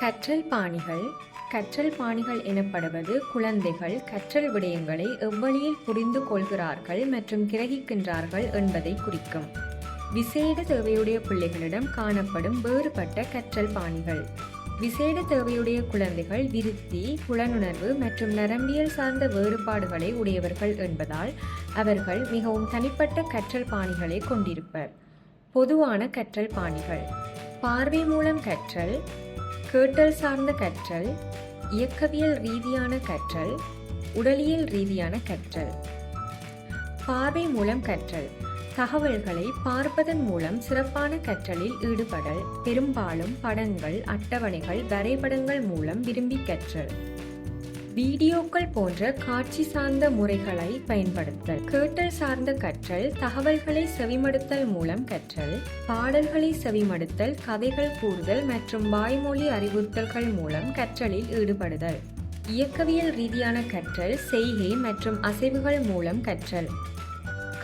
கற்றல் பாணிகள் எனப்படுவது குழந்தைகள் கற்றல் விடயங்களை எவ்வழியில் புரிந்து கொள்கிறார்கள் மற்றும் கிரகிக்கின்றார்கள் என்பதை குறிக்கும். விசேட தேவையுடைய பிள்ளைகளிடம் காணப்படும் வேறுபட்ட கற்றல் பாணிகள். விசேட தேவையுடைய குழந்தைகள் விருத்தி, புலனுணர்வு மற்றும் நரம்பியல் சார்ந்த வேறுபாடுகளை உடையவர்கள் என்பதால் அவர்கள் மிகவும் தனிப்பட்ட கற்றல் பாணிகளை கொண்டிருப்பர். பொதுவான கற்றல் பாணிகள்: பார்வை மூலம் கற்றல், கேட்டல் சார்ந்த கற்றல், இயக்கவியல் ரீதியான கற்றல், உடலியல் ரீதியான கற்றல். பார்வை மூலம் கற்றல் தகவல்களை பார்ப்பதன் மூலம் சிறப்பான கற்றலில் ஈடுபடல், பெரும்பாலும் படங்கள், அட்டவணைகள், வரைபடங்கள் மூலம் விரும்பி கற்றல். வீடியோக்கள் போன்ற காட்சி சார்ந்த முறைகளை பயன்படுத்தல். கேட்டல் சார்ந்த கற்றல் தகவல்களை செவிமடுத்தல் மூலம் கற்றல், பாடல்களை செவிமடுத்தல், கதைகள் கூறுதல் மற்றும் வாய்மொழி அறிவுறுத்தல்கள் மூலம் கற்றலில் ஈடுபடுதல். இயக்கவியல் ரீதியான கற்றல் செய்கை மற்றும் அசைவுகள் மூலம் கற்றல்,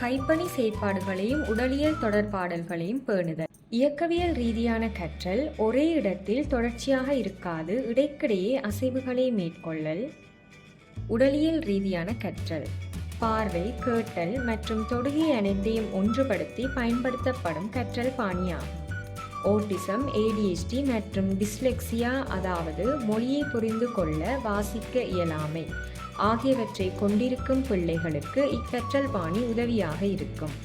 கைப்பணி செயற்பாடுகளையும் உடலியல் தொடர்பாடல்களையும் பேணுதல். இயக்கவியல் ரீதியான கற்றல் ஒரே இடத்தில் தொடர்ச்சியாக இருக்காது, இடைக்கிடையே அசைவுகளை மேற்கொள்ளல். உடலியல் ரீதியான கற்றல் பார்வை, கேட்டல் மற்றும் தொடுகை அனைத்தையும் ஒன்றுபடுத்தி பயன்படுத்தப்படும் கற்றல் பாணியாகும். ஓட்டிசம், ADHD மற்றும் டிஸ்லெக்சியா, அதாவது மொழியை புரிந்து கொள்ள வாசிக்க இயலாமை ஆகியவற்றை கொண்டிருக்கும் பிள்ளைகளுக்கு இக்கற்றல் பாணி உதவியாக இருக்கும்.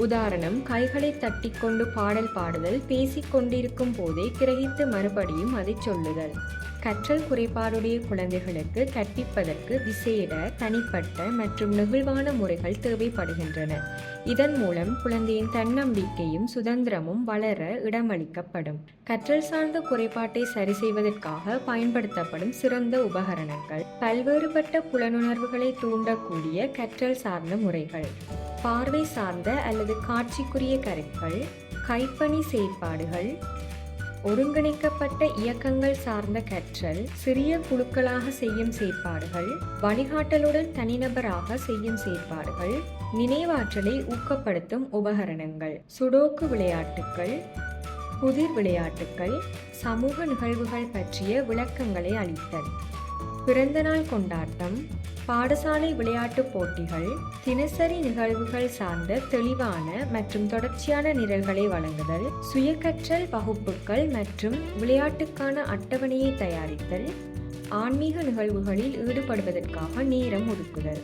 உதாரணம்: கைகளை தட்டிக்கொண்டு பாடல் பாடுதல், பேசிக்கொண்டிருக்கும் போதே கிரகித்து மறுபடியும் அதை சொல்லுதல். கற்றல் குறைபாடுடைய குழந்தைகளுக்கு கற்பிப்பதற்கு விசேட, தனிப்பட்ட மற்றும் நெகிழ்வான முறைகள் தேவைப்படுகின்றன. இதன் மூலம் குழந்தையின் தன்னம்பிக்கையும் சுதந்திரமும் வளர இடமளிக்கப்படும். கற்றல் சார்ந்த குறைபாட்டை சரி செய்வதற்காக பயன்படுத்தப்படும் சிறந்த உபகரணங்கள்: பல்வேறுபட்ட புலனுணர்வுகளை தூண்டக்கூடிய கற்றல் சார்ந்த முறைகள், பார்வை சார்ந்த அல்லது காட்சிக்குரிய கருவிகள், கைப்பணி செயற்பாடுகள், ஒருங்கிணைக்கப்பட்ட இயக்கங்கள் சார்ந்த கற்றல், சிறிய குழுக்களாக செய்யும் செயற்பாடுகள், வழிகாட்டலுடன் தனிநபராக செய்யும் செயற்பாடுகள், நினைவாற்றலை ஊக்கப்படுத்தும் உபகரணங்கள், சுடோக்கு விளையாட்டுகள், புதிர் விளையாட்டுகள், சமூக நிகழ்வுகள் பற்றிய விளக்கங்களை அளித்தல், பிறந்தநாள் கொண்டாட்டம், பாடசாலை விளையாட்டுப் போட்டிகள், தினசரி நிகழ்வுகள் சார்ந்த தெளிவான மற்றும் தொடர்ச்சியான நிரல்களை வழங்குதல், சுயக்கற்றல் வகுப்புகள் மற்றும் விளையாட்டுக்கான அட்டவணையை தயாரித்தல், ஆன்மீக நிகழ்வுகளில் ஈடுபடுவதற்காக நேரம் ஒதுக்குதல்.